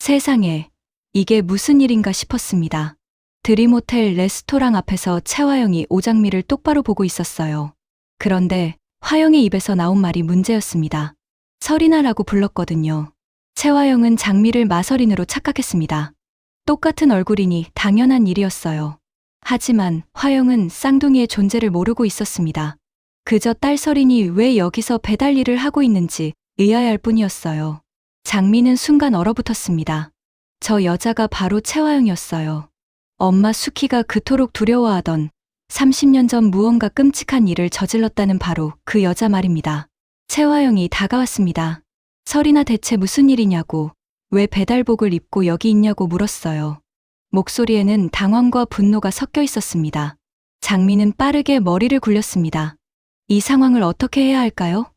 세상에, 이게 무슨 일인가 싶었습니다. 드림호텔 레스토랑 앞에서 채화영이 오장미를 똑바로 보고 있었어요. 그런데 화영의 입에서 나온 말이 문제였습니다. 설이나라고 불렀거든요. 채화영은 장미를 마서린으로 착각했습니다. 똑같은 얼굴이니 당연한 일이었어요. 하지만 화영은 쌍둥이의 존재를 모르고 있었습니다. 그저 딸 설인이 왜 여기서 배달 일을 하고 있는지 의아해할 뿐이었어요. 장미는 순간 얼어붙었습니다. 저 여자가 바로 채화영이었어요. 엄마 수키가 그토록 두려워하던 30년 전 무언가 끔찍한 일을 저질렀다는 바로 그 여자 말입니다. 채화영이 다가왔습니다. 설이나 대체 무슨 일이냐고, 왜 배달복을 입고 여기 있냐고 물었어요. 목소리에는 당황과 분노가 섞여 있었습니다. 장미는 빠르게 머리를 굴렸습니다. 이 상황을 어떻게 해야 할까요?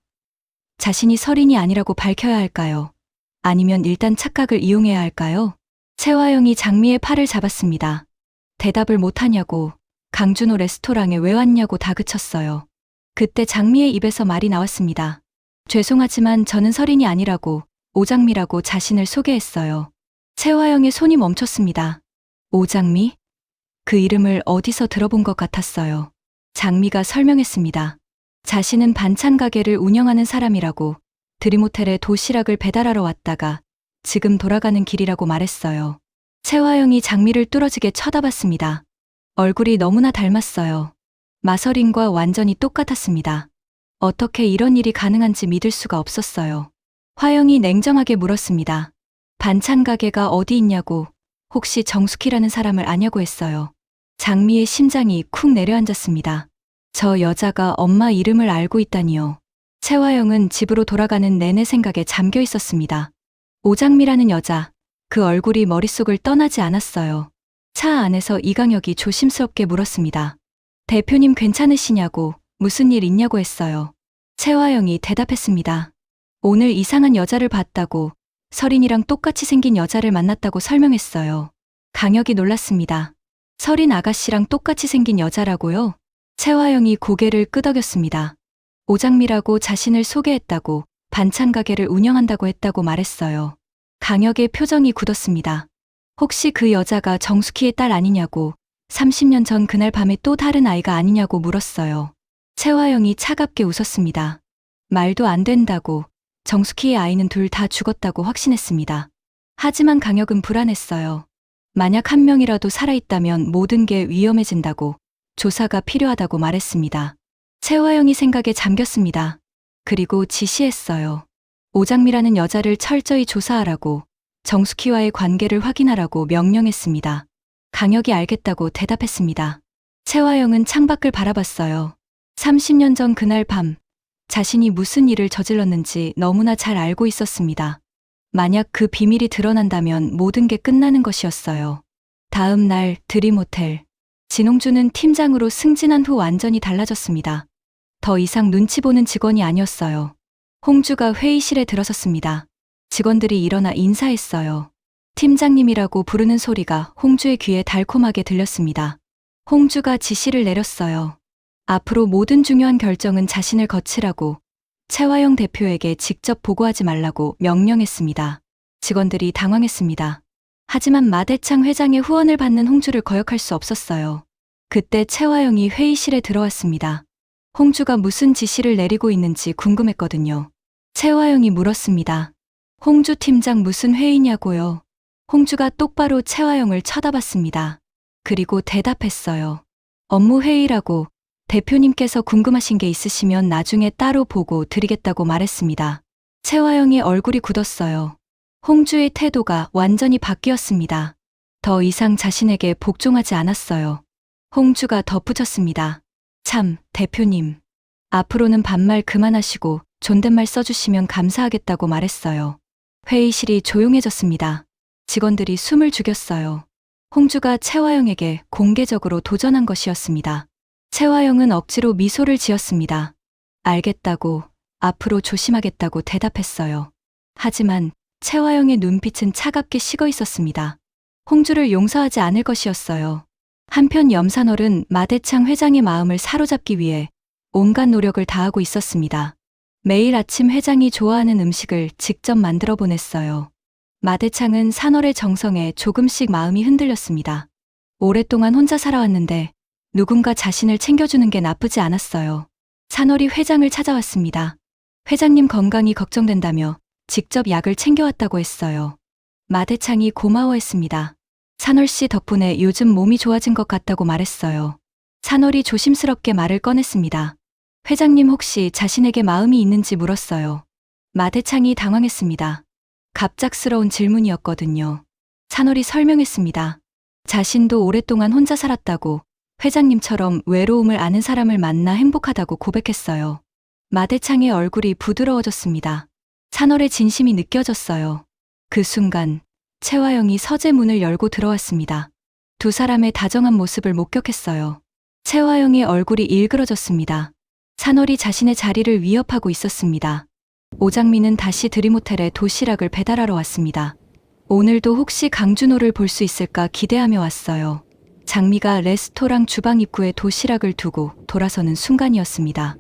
자신이 설인이 아니라고 밝혀야 할까요? 아니면 일단 착각을 이용해야 할까요? 채화영이 장미의 팔을 잡았습니다. 대답을 못하냐고, 강준호 레스토랑에 왜 왔냐고 다그쳤어요. 그때 장미의 입에서 말이 나왔습니다. 죄송하지만 저는 설인이 아니라고, 오장미라고 자신을 소개했어요. 채화영의 손이 멈췄습니다. 오장미? 그 이름을 어디서 들어본 것 같았어요. 장미가 설명했습니다. 자신은 반찬 가게를 운영하는 사람이라고, 드림호텔에 도시락을 배달하러 왔다가 지금 돌아가는 길이라고 말했어요. 채화영이 장미를 뚫어지게 쳐다봤습니다. 얼굴이 너무나 닮았어요. 마서린과 완전히 똑같았습니다. 어떻게 이런 일이 가능한지 믿을 수가 없었어요. 화영이 냉정하게 물었습니다. 반찬 가게가 어디 있냐고, 혹시 정숙희라는 사람을 아냐고 했어요. 장미의 심장이 쿵 내려앉았습니다. 저 여자가 엄마 이름을 알고 있다니요. 채화영은 집으로 돌아가는 내내 생각에 잠겨 있었습니다. 오장미라는 여자, 그 얼굴이 머릿속을 떠나지 않았어요. 차 안에서 이강혁이 조심스럽게 물었습니다. 대표님 괜찮으시냐고, 무슨 일 있냐고 했어요. 채화영이 대답했습니다. 오늘 이상한 여자를 봤다고, 설인이랑 똑같이 생긴 여자를 만났다고 설명했어요. 강혁이 놀랐습니다. 설인 아가씨랑 똑같이 생긴 여자라고요? 채화영이 고개를 끄덕였습니다. 오장미라고 자신을 소개했다고, 반찬 가게를 운영한다고 했다고 말했어요. 강혁의 표정이 굳었습니다. 혹시 그 여자가 정숙희의 딸 아니냐고, 30년 전 그날 밤에 또 다른 아이가 아니냐고 물었어요. 채화영이 차갑게 웃었습니다. 말도 안 된다고, 정숙희의 아이는 둘 다 죽었다고 확신했습니다. 하지만 강혁은 불안했어요. 만약 한 명이라도 살아있다면 모든 게 위험해진다고, 조사가 필요하다고 말했습니다. 채화영이 생각에 잠겼습니다. 그리고 지시했어요. 오장미라는 여자를 철저히 조사하라고, 정숙희와의 관계를 확인하라고 명령했습니다. 강혁이 알겠다고 대답했습니다. 채화영은 창밖을 바라봤어요. 30년 전 그날 밤, 자신이 무슨 일을 저질렀는지 너무나 잘 알고 있었습니다. 만약 그 비밀이 드러난다면 모든 게 끝나는 것이었어요. 다음 날 드림호텔. 진홍주는 팀장으로 승진한 후 완전히 달라졌습니다. 더 이상 눈치 보는 직원이 아니었어요. 홍주가 회의실에 들어섰습니다. 직원들이 일어나 인사했어요. 팀장님이라고 부르는 소리가 홍주의 귀에 달콤하게 들렸습니다. 홍주가 지시를 내렸어요. 앞으로 모든 중요한 결정은 자신을 거치라고, 채화영 대표에게 직접 보고하지 말라고 명령했습니다. 직원들이 당황했습니다. 하지만 마대창 회장의 후원을 받는 홍주를 거역할 수 없었어요. 그때 채화영이 회의실에 들어왔습니다. 홍주가 무슨 지시를 내리고 있는지 궁금했거든요. 채화영이 물었습니다. 홍주 팀장 무슨 회의냐고요? 홍주가 똑바로 채화영을 쳐다봤습니다. 그리고 대답했어요. 업무 회의라고, 대표님께서 궁금하신 게 있으시면 나중에 따로 보고 드리겠다고 말했습니다. 채화영의 얼굴이 굳었어요. 홍주의 태도가 완전히 바뀌었습니다. 더 이상 자신에게 복종하지 않았어요. 홍주가 덧붙였습니다. 참, 대표님. 앞으로는 반말 그만하시고 존댓말 써주시면 감사하겠다고 말했어요. 회의실이 조용해졌습니다. 직원들이 숨을 죽였어요. 홍주가 채화영에게 공개적으로 도전한 것이었습니다. 채화영은 억지로 미소를 지었습니다. 알겠다고, 앞으로 조심하겠다고 대답했어요. 하지만 채화영의 눈빛은 차갑게 식어 있었습니다. 홍주를 용서하지 않을 것이었어요. 한편 염산월은 마대창 회장의 마음을 사로잡기 위해 온갖 노력을 다하고 있었습니다. 매일 아침 회장이 좋아하는 음식을 직접 만들어 보냈어요. 마대창은 산월의 정성에 조금씩 마음이 흔들렸습니다. 오랫동안 혼자 살아왔는데 누군가 자신을 챙겨주는 게 나쁘지 않았어요. 산월이 회장을 찾아왔습니다. 회장님 건강이 걱정된다며 직접 약을 챙겨왔다고 했어요. 마대창이 고마워했습니다. 산월 씨 덕분에 요즘 몸이 좋아진 것 같다고 말했어요. 산월이 조심스럽게 말을 꺼냈습니다. 회장님 혹시 자신에게 마음이 있는지 물었어요. 마대창이 당황했습니다. 갑작스러운 질문이었거든요. 산월이 설명했습니다. 자신도 오랫동안 혼자 살았다고 회장님처럼 외로움을 아는 사람을 만나 행복하다고 고백했어요. 마대창의 얼굴이 부드러워졌습니다. 산월의 진심이 느껴졌어요. 그 순간 채화영이 서재 문을 열고 들어왔습니다. 두 사람의 다정한 모습을 목격했어요. 채화영의 얼굴이 일그러졌습니다. 산월이 자신의 자리를 위협하고 있었습니다. 오장미는 다시 드림호텔에 도시락을 배달하러 왔습니다. 오늘도 혹시 강준호를 볼 수 있을까 기대하며 왔어요. 장미가 레스토랑 주방 입구에 도시락을 두고 돌아서는 순간이었습니다.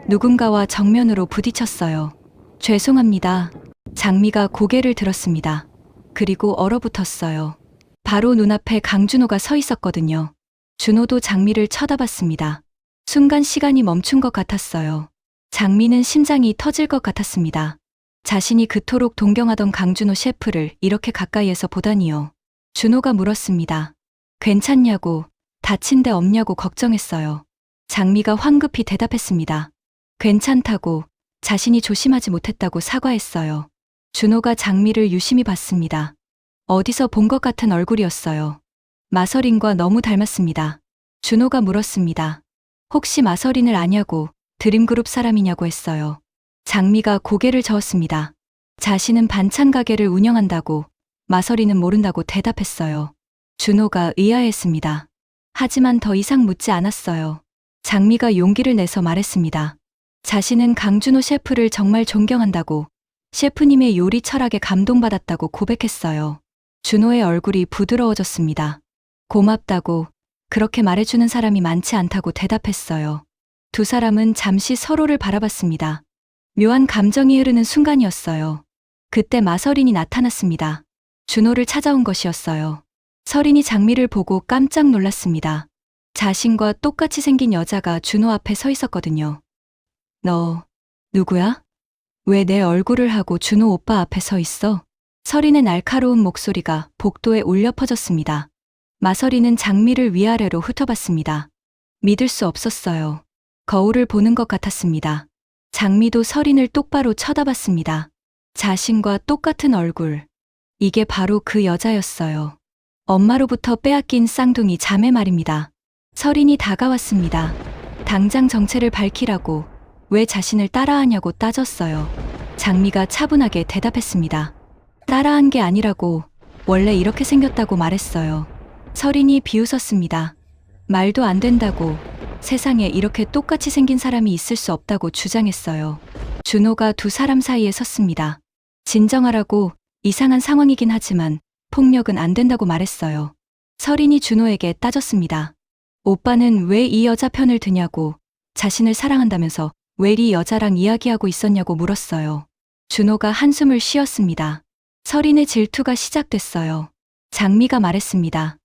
누군가와 정면으로 부딪혔어요. 죄송합니다. 장미가 고개를 들었습니다. 그리고 얼어붙었어요. 바로 눈앞에 강준호가 서 있었거든요. 준호도 장미를 쳐다봤습니다. 순간 시간이 멈춘 것 같았어요. 장미는 심장이 터질 것 같았습니다. 자신이 그토록 동경하던 강준호 셰프를 이렇게 가까이에서 보다니요. 준호가 물었습니다. 괜찮냐고, 다친 데 없냐고 걱정했어요. 장미가 황급히 대답했습니다. 괜찮다고, 자신이 조심하지 못했다고 사과했어요. 준호가 장미를 유심히 봤습니다. 어디서 본 것 같은 얼굴이었어요. 마서린과 너무 닮았습니다. 준호가 물었습니다. 혹시 마서린을 아냐고, 드림그룹 사람이냐고 했어요. 장미가 고개를 저었습니다. 자신은 반찬 가게를 운영한다고, 마서린은 모른다고 대답했어요. 준호가 의아했습니다. 하지만 더 이상 묻지 않았어요. 장미가 용기를 내서 말했습니다. 자신은 강준호 셰프를 정말 존경한다고, 셰프님의 요리 철학에 감동받았다고 고백했어요. 준호의 얼굴이 부드러워졌습니다. 고맙다고, 그렇게 말해주는 사람이 많지 않다고 대답했어요. 두 사람은 잠시 서로를 바라봤습니다. 묘한 감정이 흐르는 순간이었어요. 그때 마서린이 나타났습니다. 준호를 찾아온 것이었어요. 서린이 장미를 보고 깜짝 놀랐습니다. 자신과 똑같이 생긴 여자가 준호 앞에 서 있었거든요. 너, 누구야? 왜 내 얼굴을 하고 준호 오빠 앞에 서 있어? 서린의 날카로운 목소리가 복도에 울려 퍼졌습니다. 마서린은 장미를 위아래로 훑어봤습니다. 믿을 수 없었어요. 거울을 보는 것 같았습니다. 장미도 서린을 똑바로 쳐다봤습니다. 자신과 똑같은 얼굴. 이게 바로 그 여자였어요. 엄마로부터 빼앗긴 쌍둥이 자매 말입니다. 서린이 다가왔습니다. 당장 정체를 밝히라고, 왜 자신을 따라하냐고 따졌어요. 장미가 차분하게 대답했습니다. 따라한 게 아니라고, 원래 이렇게 생겼다고 말했어요. 서린이 비웃었습니다. 말도 안 된다고, 세상에 이렇게 똑같이 생긴 사람이 있을 수 없다고 주장했어요. 준호가 두 사람 사이에 섰습니다. 진정하라고, 이상한 상황이긴 하지만 폭력은 안 된다고 말했어요. 서린이 준호에게 따졌습니다. 오빠는 왜 이 여자 편을 드냐고, 자신을 사랑한다면서 왜 이 여자랑 이야기하고 있었냐고 물었어요. 준호가 한숨을 쉬었습니다. 서린의 질투가 시작됐어요. 장미가 말했습니다.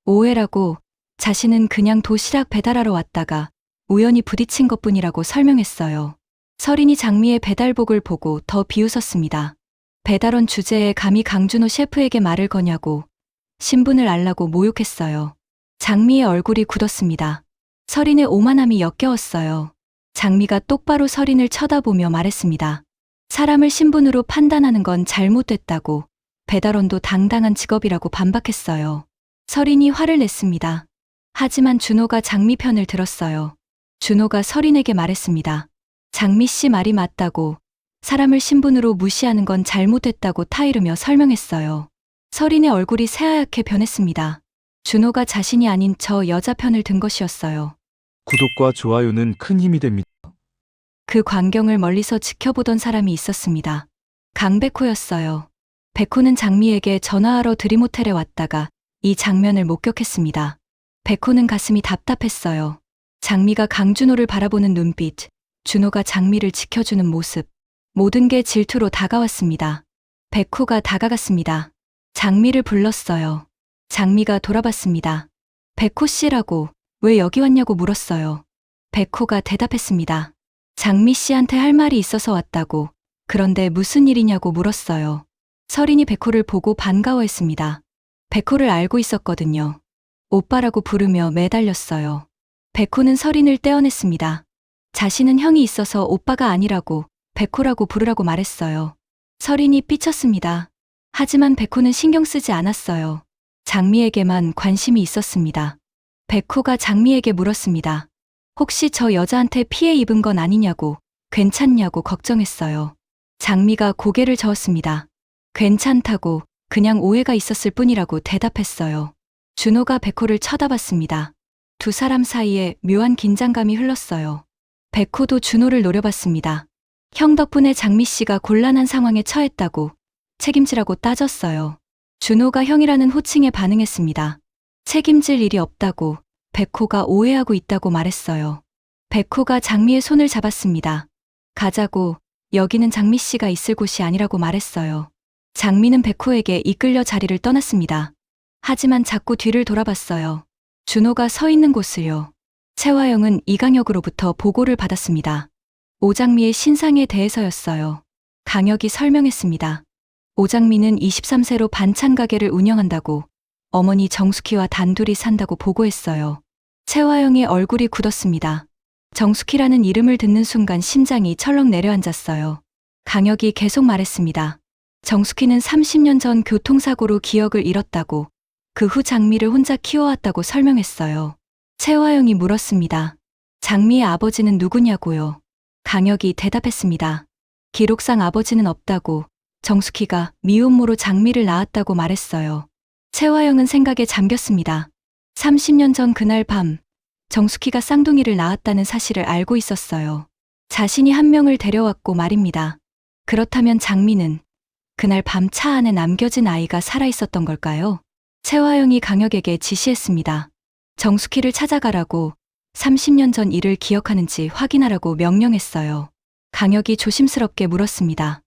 오해라고, 자신은 그냥 도시락 배달하러 왔다가 우연히 부딪힌 것뿐이라고 설명했어요. 서린이 장미의 배달복을 보고 더 비웃었습니다. 배달원 주제에 감히 강준호 셰프에게 말을 거냐고, 신분을 알라고 모욕했어요. 장미의 얼굴이 굳었습니다. 서린의 오만함이 역겨웠어요. 장미가 똑바로 서린을 쳐다보며 말했습니다. 사람을 신분으로 판단하는 건 잘못됐다고, 배달원도 당당한 직업이라고 반박했어요. 서린이 화를 냈습니다. 하지만 준호가 장미 편을 들었어요. 준호가 서린에게 말했습니다. 장미 씨 말이 맞다고, 사람을 신분으로 무시하는 건 잘못됐다고 타이르며 설명했어요. 서린의 얼굴이 새하얗게 변했습니다. 준호가 자신이 아닌 저 여자 편을 든 것이었어요. 구독과 좋아요는 큰 힘이 됩니다. 그 광경을 멀리서 지켜보던 사람이 있었습니다. 강백호였어요. 백호는 장미에게 전화하러 드림호텔에 왔다가 이 장면을 목격했습니다. 백호는 가슴이 답답했어요. 장미가 강준호를 바라보는 눈빛, 준호가 장미를 지켜주는 모습, 모든 게 질투로 다가왔습니다. 백호가 다가갔습니다. 장미를 불렀어요. 장미가 돌아봤습니다. 백호 씨라고 왜 여기 왔냐고 물었어요. 백호가 대답했습니다. 장미 씨한테 할 말이 있어서 왔다고. 그런데 무슨 일이냐고 물었어요. 설인이 백호를 보고 반가워했습니다. 백호를 알고 있었거든요. 오빠라고 부르며 매달렸어요. 백호는 설인을 떼어냈습니다. 자신은 형이 있어서 오빠가 아니라고 백호라고 부르라고 말했어요. 설인이 삐쳤습니다. 하지만 백호는 신경 쓰지 않았어요. 장미에게만 관심이 있었습니다. 백호가 장미에게 물었습니다. 혹시 저 여자한테 피해 입은 건 아니냐고, 괜찮냐고 걱정했어요. 장미가 고개를 저었습니다. 괜찮다고, 그냥 오해가 있었을 뿐이라고 대답했어요. 준호가 백호를 쳐다봤습니다. 두 사람 사이에 묘한 긴장감이 흘렀어요. 백호도 준호를 노려봤습니다. 형 덕분에 장미 씨가 곤란한 상황에 처했다고 책임지라고 따졌어요. 준호가 형이라는 호칭에 반응했습니다. 책임질 일이 없다고 백호가 오해하고 있다고 말했어요. 백호가 장미의 손을 잡았습니다. 가자고, 여기는 장미 씨가 있을 곳이 아니라고 말했어요. 장미는 백호에게 이끌려 자리를 떠났습니다. 하지만 자꾸 뒤를 돌아봤어요. 준호가 서 있는 곳을요. 채화영은 이강혁으로부터 보고를 받았습니다. 오장미의 신상에 대해서였어요. 강혁이 설명했습니다. 오장미는 23세로 반찬 가게를 운영한다고, 어머니 정숙희와 단둘이 산다고 보고했어요. 채화영의 얼굴이 굳었습니다. 정숙희라는 이름을 듣는 순간 심장이 철렁 내려앉았어요. 강혁이 계속 말했습니다. 정숙희는 30년 전 교통사고로 기억을 잃었다고, 그 후 장미를 혼자 키워왔다고 설명했어요. 채화영이 물었습니다. 장미의 아버지는 누구냐고요. 강혁이 대답했습니다. 기록상 아버지는 없다고, 정숙희가 미혼모로 장미를 낳았다고 말했어요. 채화영은 생각에 잠겼습니다. 30년 전 그날 밤, 정숙희가 쌍둥이를 낳았다는 사실을 알고 있었어요. 자신이 한 명을 데려왔고 말입니다. 그렇다면 장미는 그날 밤 차 안에 남겨진 아이가 살아있었던 걸까요? 채화영이 강혁에게 지시했습니다. 정숙희를 찾아가라고, 30년 전 일을 기억하는지 확인하라고 명령했어요. 강혁이 조심스럽게 물었습니다.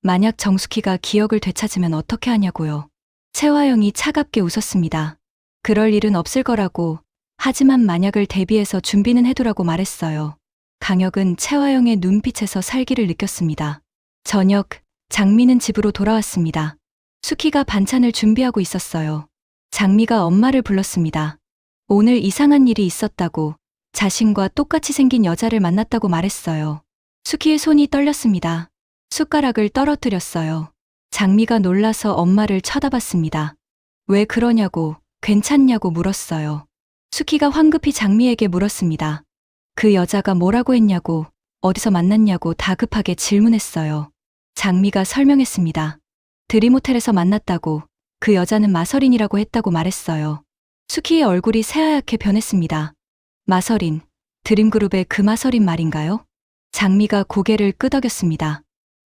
만약 정숙희가 기억을 되찾으면 어떻게 하냐고요. 채화영이 차갑게 웃었습니다. 그럴 일은 없을 거라고, 하지만 만약을 대비해서 준비는 해두라고 말했어요. 강혁은 채화영의 눈빛에서 살기를 느꼈습니다. 저녁, 장미는 집으로 돌아왔습니다. 수키가 반찬을 준비하고 있었어요. 장미가 엄마를 불렀습니다. 오늘 이상한 일이 있었다고, 자신과 똑같이 생긴 여자를 만났다고 말했어요. 수키의 손이 떨렸습니다. 숟가락을 떨어뜨렸어요. 장미가 놀라서 엄마를 쳐다봤습니다. 왜 그러냐고, 괜찮냐고 물었어요. 수키가 황급히 장미에게 물었습니다. 그 여자가 뭐라고 했냐고, 어디서 만났냐고 다급하게 질문했어요. 장미가 설명했습니다. 드림호텔에서 만났다고, 그 여자는 마설인이라고 했다고 말했어요. 수키의 얼굴이 새하얗게 변했습니다. 마설인, 드림그룹의 그 마설인 말인가요? 장미가 고개를 끄덕였습니다.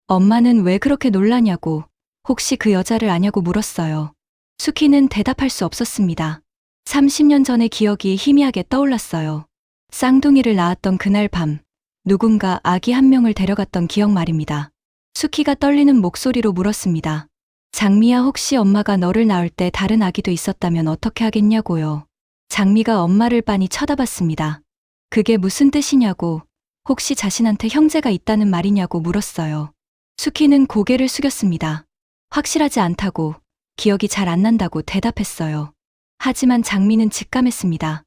엄마는 왜 그렇게 놀라냐고, 혹시 그 여자를 아냐고 물었어요. 수키는 대답할 수 없었습니다. 30년 전의 기억이 희미하게 떠올랐어요. 쌍둥이를 낳았던 그날 밤, 누군가 아기 한 명을 데려갔던 기억 말입니다. 수키가 떨리는 목소리로 물었습니다. 장미야, 혹시 엄마가 너를 낳을 때 다른 아기도 있었다면 어떻게 하겠냐고요. 장미가 엄마를 빤히 쳐다봤습니다. 그게 무슨 뜻이냐고, 혹시 자신한테 형제가 있다는 말이냐고 물었어요. 수키는 고개를 숙였습니다. 확실하지 않다고, 기억이 잘 안 난다고 대답했어요. 하지만 장미는 직감했습니다.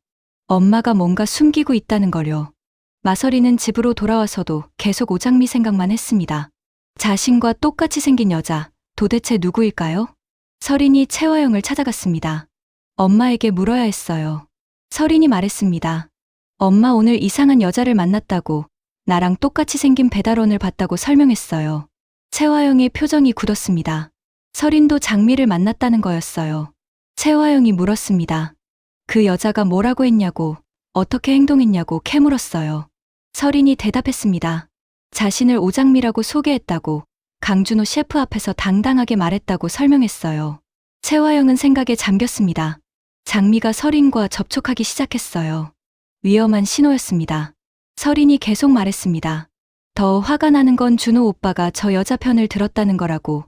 엄마가 뭔가 숨기고 있다는 걸요. 마설이는 집으로 돌아와서도 계속 오장미 생각만 했습니다. 자신과 똑같이 생긴 여자, 도대체 누구일까요? 설인이 채화영을 찾아갔습니다. 엄마에게 물어야 했어요. 설인이 말했습니다. 엄마 오늘 이상한 여자를 만났다고, 나랑 똑같이 생긴 배달원을 봤다고 설명했어요. 채화영의 표정이 굳었습니다. 설인도 장미를 만났다는 거였어요. 채화영이 물었습니다. 그 여자가 뭐라고 했냐고, 어떻게 행동했냐고 캐물었어요. 설인이 대답했습니다. 자신을 오장미라고 소개했다고, 강준호 셰프 앞에서 당당하게 말했다고 설명했어요. 채화영은 생각에 잠겼습니다. 장미가 설인과 접촉하기 시작했어요. 위험한 신호였습니다. 설인이 계속 말했습니다. 더 화가 나는 건 준호 오빠가 저 여자 편을 들었다는 거라고,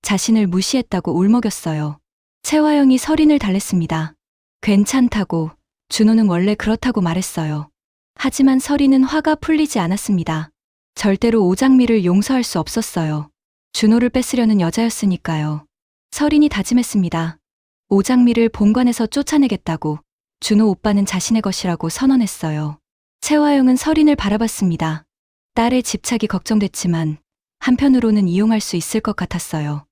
자신을 무시했다고 울먹였어요. 채화영이 설인을 달랬습니다. 괜찮다고, 준호는 원래 그렇다고 말했어요. 하지만 설인은 화가 풀리지 않았습니다. 절대로 오장미를 용서할 수 없었어요. 준호를 뺏으려는 여자였으니까요. 설인이 다짐했습니다. 오장미를 본관에서 쫓아내겠다고. 준호 오빠는 자신의 것이라고 선언했어요. 채화영은 설인을 바라봤습니다. 딸의 집착이 걱정됐지만 한편으로는 이용할 수 있을 것 같았어요.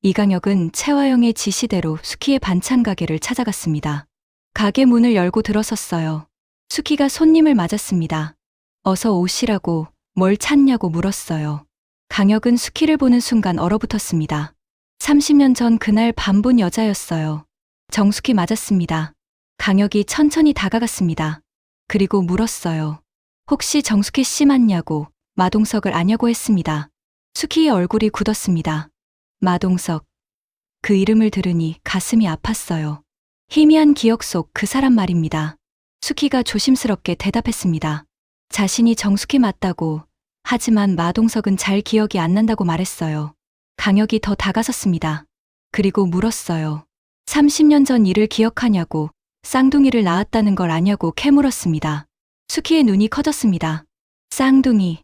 이강혁은 채화영의 지시대로 수키의 반찬 가게를 찾아갔습니다. 가게 문을 열고 들어섰어요. 수키가 손님을 맞았습니다. 어서 오시라고, 뭘 찾냐고 물었어요. 강혁은 수키를 보는 순간 얼어붙었습니다. 30년 전 그날 밤 본 여자였어요. 정숙희 맞았습니다. 강혁이 천천히 다가갔습니다. 그리고 물었어요. 혹시 정숙희 씨 맞냐고, 마동석을 아냐고 했습니다. 수키의 얼굴이 굳었습니다. 마동석. 그 이름을 들으니 가슴이 아팠어요. 희미한 기억 속 그 사람 말입니다. 수키가 조심스럽게 대답했습니다. 자신이 정숙희 맞다고, 하지만 마동석은 잘 기억이 안 난다고 말했어요. 강혁이 더 다가섰습니다. 그리고 물었어요. 30년 전 일을 기억하냐고, 쌍둥이를 낳았다는 걸 아냐고 캐물었습니다. 수키의 눈이 커졌습니다. 쌍둥이.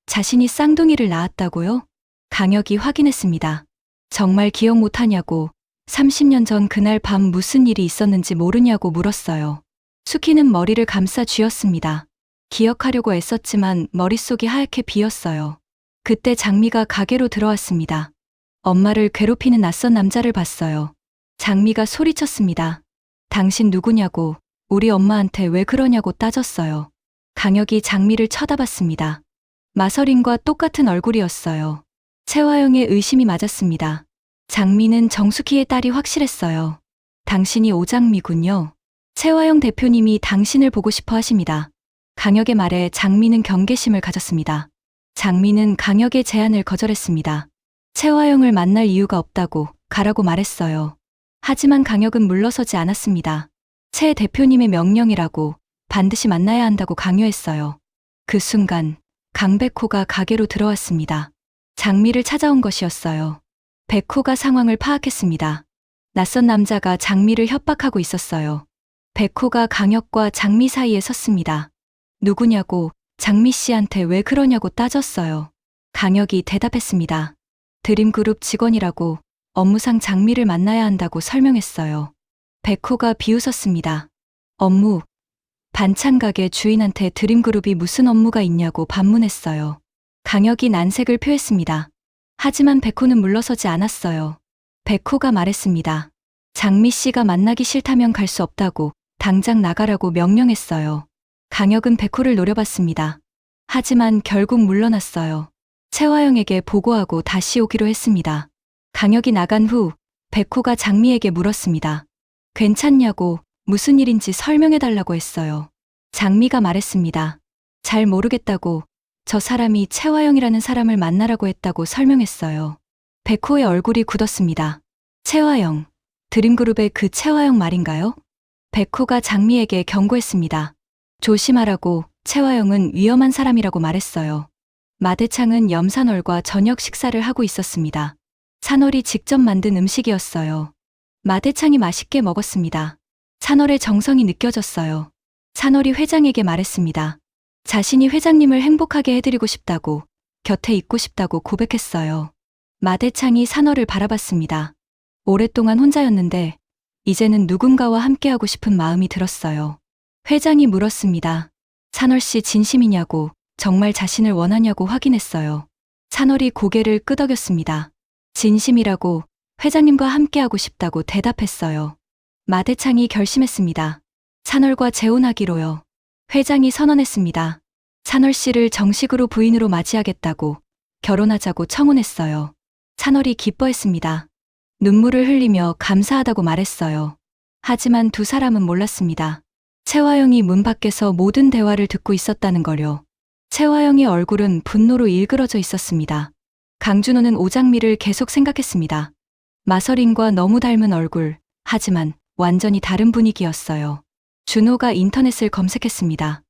자신이 쌍둥이를 낳았다고요? 강혁이 확인했습니다. 정말 기억 못하냐고, 30년 전 그날 밤 무슨 일이 있었는지 모르냐고 물었어요. 수키는 머리를 감싸 쥐었습니다. 기억하려고 애썼지만 머릿속이 하얗게 비었어요. 그때 장미가 가게로 들어왔습니다. 엄마를 괴롭히는 낯선 남자를 봤어요. 장미가 소리쳤습니다. 당신 누구냐고, 우리 엄마한테 왜 그러냐고 따졌어요. 강혁이 장미를 쳐다봤습니다. 마설인과 똑같은 얼굴이었어요. 채화영의 의심이 맞았습니다. 장미는 정숙희의 딸이 확실했어요. 당신이 오장미군요. 채화영 대표님이 당신을 보고 싶어 하십니다. 강혁의 말에 장미는 경계심을 가졌습니다. 장미는 강혁의 제안을 거절했습니다. 채화영을 만날 이유가 없다고 가라고 말했어요. 하지만 강혁은 물러서지 않았습니다. 채 대표님의 명령이라고 반드시 만나야 한다고 강요했어요. 그 순간 강백호가 가게로 들어왔습니다. 장미를 찾아온 것이었어요. 백호가 상황을 파악했습니다. 낯선 남자가 장미를 협박하고 있었어요. 백호가 강혁과 장미 사이에 섰습니다. 누구냐고, 장미 씨한테 왜 그러냐고 따졌어요. 강혁이 대답했습니다. 드림그룹 직원이라고, 업무상 장미를 만나야 한다고 설명했어요. 백호가 비웃었습니다. 업무. 반찬 가게 주인한테 드림그룹이 무슨 업무가 있냐고 반문했어요. 강혁이 난색을 표했습니다. 하지만 백호는 물러서지 않았어요. 백호가 말했습니다. 장미 씨가 만나기 싫다면 갈 수 없다고, 당장 나가라고 명령했어요. 강혁은 백호를 노려봤습니다. 하지만 결국 물러났어요. 채화영에게 보고하고 다시 오기로 했습니다. 강혁이 나간 후 백호가 장미에게 물었습니다. 괜찮냐고, 무슨 일인지 설명해달라고 했어요. 장미가 말했습니다. 잘 모르겠다고, 저 사람이 채화영이라는 사람을 만나라고 했다고 설명했어요. 백호의 얼굴이 굳었습니다. 채화영, 드림그룹의 그 채화영 말인가요? 백호가 장미에게 경고했습니다. 조심하라고, 채화영은 위험한 사람이라고 말했어요. 마대창은 염산월과 저녁 식사를 하고 있었습니다. 산월이 직접 만든 음식이었어요. 마대창이 맛있게 먹었습니다. 산월의 정성이 느껴졌어요. 산월이 회장에게 말했습니다. 자신이 회장님을 행복하게 해드리고 싶다고, 곁에 있고 싶다고 고백했어요. 마대창이 산월을 바라봤습니다. 오랫동안 혼자였는데 이제는 누군가와 함께하고 싶은 마음이 들었어요. 회장이 물었습니다. 산월 씨 진심이냐고, 정말 자신을 원하냐고 확인했어요. 산월이 고개를 끄덕였습니다. 진심이라고, 회장님과 함께하고 싶다고 대답했어요. 마대창이 결심했습니다. 산월과 재혼하기로요. 회장이 선언했습니다. 산월 씨를 정식으로 부인으로 맞이하겠다고, 결혼하자고 청혼했어요. 산월이 기뻐했습니다. 눈물을 흘리며 감사하다고 말했어요. 하지만 두 사람은 몰랐습니다. 채화영이 문 밖에서 모든 대화를 듣고 있었다는 걸요. 채화영의 얼굴은 분노로 일그러져 있었습니다. 강준호는 오장미를 계속 생각했습니다. 마설인과 너무 닮은 얼굴, 하지만 완전히 다른 분위기였어요. 준호가 인터넷을 검색했습니다.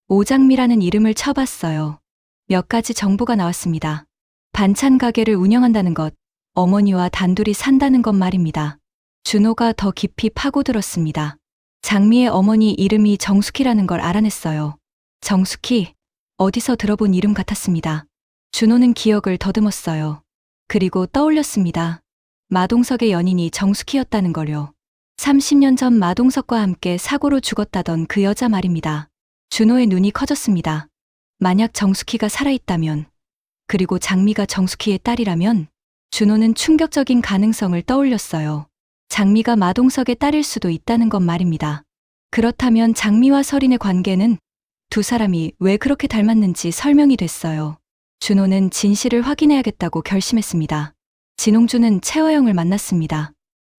오장미라는 이름을 쳐봤어요. 몇 가지 정보가 나왔습니다. 반찬 가게를 운영한다는 것, 어머니와 단둘이 산다는 것 말입니다. 준호가 더 깊이 파고들었습니다. 장미의 어머니 이름이 정숙희라는 걸 알아냈어요. 정숙희, 어디서 들어본 이름 같았습니다. 준호는 기억을 더듬었어요. 그리고 떠올렸습니다. 마동석의 연인이 정숙희였다는 걸요. 30년 전 마동석과 함께 사고로 죽었다던 그 여자 말입니다. 준호의 눈이 커졌습니다. 만약 정숙희가 살아있다면, 그리고 장미가 정숙희의 딸이라면, 준호는 충격적인 가능성을 떠올렸어요. 장미가 마동석의 딸일 수도 있다는 것 말입니다. 그렇다면 장미와 설인의 관계는 두 사람이 왜 그렇게 닮았는지 설명이 됐어요. 준호는 진실을 확인해야겠다고 결심했습니다. 진홍주는 최화영을 만났습니다.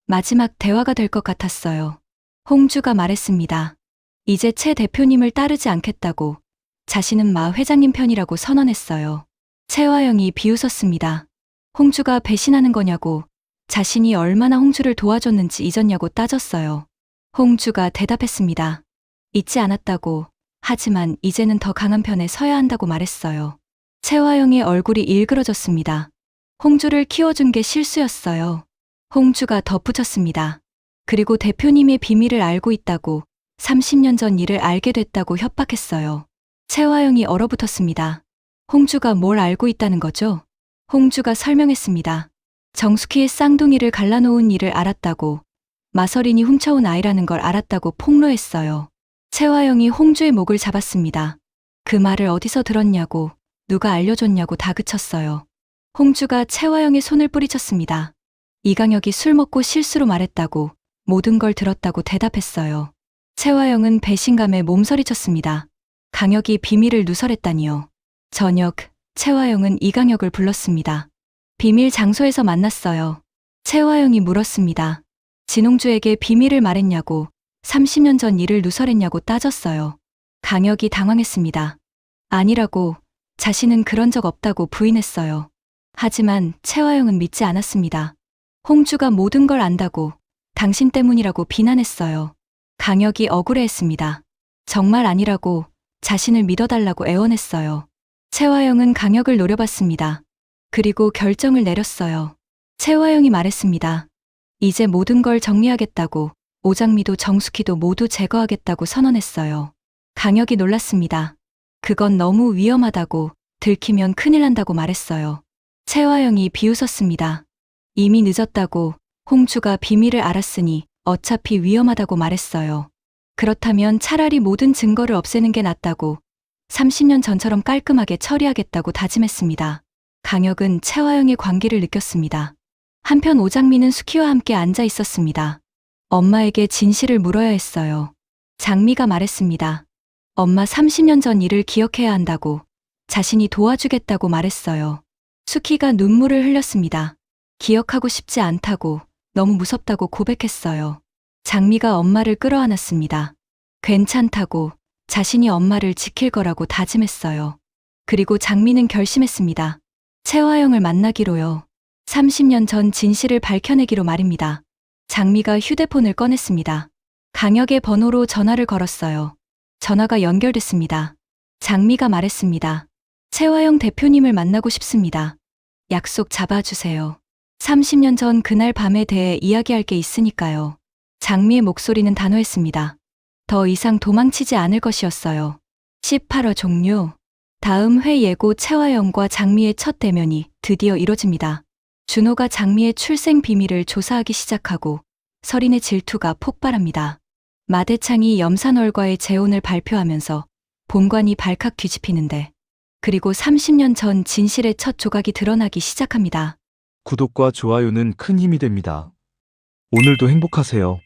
마지막 대화가 될 것 같았어요. 홍주가 말했습니다. 이제 최 대표님을 따르지 않겠다고, 자신은 마 회장님 편이라고 선언했어요. 최화영이 비웃었습니다. 홍주가 배신하는 거냐고, 자신이 얼마나 홍주를 도와줬는지 잊었냐고 따졌어요. 홍주가 대답했습니다. 잊지 않았다고, 하지만 이제는 더 강한 편에 서야 한다고 말했어요. 최화영의 얼굴이 일그러졌습니다. 홍주를 키워준 게 실수였어요. 홍주가 덧붙였습니다. 그리고 대표님의 비밀을 알고 있다고, 30년 전 일을 알게 됐다고 협박했어요. 최화영이 얼어붙었습니다. 홍주가 뭘 알고 있다는 거죠? 홍주가 설명했습니다. 정숙희의 쌍둥이를 갈라놓은 일을 알았다고, 마설인이 훔쳐온 아이라는 걸 알았다고 폭로했어요. 최화영이 홍주의 목을 잡았습니다. 그 말을 어디서 들었냐고, 누가 알려줬냐고 다그쳤어요. 홍주가 최화영의 손을 뿌리쳤습니다. 이강혁이 술 먹고 실수로 말했다고, 모든 걸 들었다고 대답했어요. 최화영은 배신감에 몸서리쳤습니다. 강혁이 비밀을 누설했다니요. 저녁, 최화영은 이강혁을 불렀습니다. 비밀 장소에서 만났어요. 최화영이 물었습니다. 진홍주에게 비밀을 말했냐고, 30년 전 일을 누설했냐고 따졌어요. 강혁이 당황했습니다. 아니라고, 자신은 그런 적 없다고 부인했어요. 하지만 최화영은 믿지 않았습니다. 홍주가 모든 걸 안다고, 당신 때문이라고 비난했어요. 강혁이 억울해했습니다. 정말 아니라고, 자신을 믿어달라고 애원했어요. 최화영은 강혁을 노려봤습니다. 그리고 결정을 내렸어요. 최화영이 말했습니다. 이제 모든 걸 정리하겠다고, 오장미도 정숙희도 모두 제거하겠다고 선언했어요. 강혁이 놀랐습니다. 그건 너무 위험하다고, 들키면 큰일 난다고 말했어요. 최화영이 비웃었습니다. 이미 늦었다고, 홍주가 비밀을 알았으니 어차피 위험하다고 말했어요. 그렇다면 차라리 모든 증거를 없애는 게 낫다고, 30년 전처럼 깔끔하게 처리하겠다고 다짐했습니다. 강혁은 최화영의 관계를 느꼈습니다. 한편 오장미는 수키와 함께 앉아 있었습니다. 엄마에게 진실을 물어야 했어요. 장미가 말했습니다. 엄마 30년 전 일을 기억해야 한다고, 자신이 도와주겠다고 말했어요. 수키가 눈물을 흘렸습니다. 기억하고 싶지 않다고, 너무 무섭다고 고백했어요. 장미가 엄마를 끌어안았습니다. 괜찮다고, 자신이 엄마를 지킬 거라고 다짐했어요. 그리고 장미는 결심했습니다. 최화영을 만나기로요. 30년 전 진실을 밝혀내기로 말입니다. 장미가 휴대폰을 꺼냈습니다. 강혁의 번호로 전화를 걸었어요. 전화가 연결됐습니다. 장미가 말했습니다. 최화영 대표님을 만나고 싶습니다. 약속 잡아주세요. 30년 전 그날 밤에 대해 이야기할 게 있으니까요. 장미의 목소리는 단호했습니다. 더 이상 도망치지 않을 것이었어요. 18화 종료. 다음 회 예고 최화영과 장미의 첫 대면이 드디어 이뤄집니다. 준호가 장미의 출생 비밀을 조사하기 시작하고 설인의 질투가 폭발합니다. 마대창이 염산월과의 재혼을 발표하면서 본관이 발칵 뒤집히는데, 그리고 30년 전 진실의 첫 조각이 드러나기 시작합니다. 구독과 좋아요는 큰 힘이 됩니다. 오늘도 행복하세요.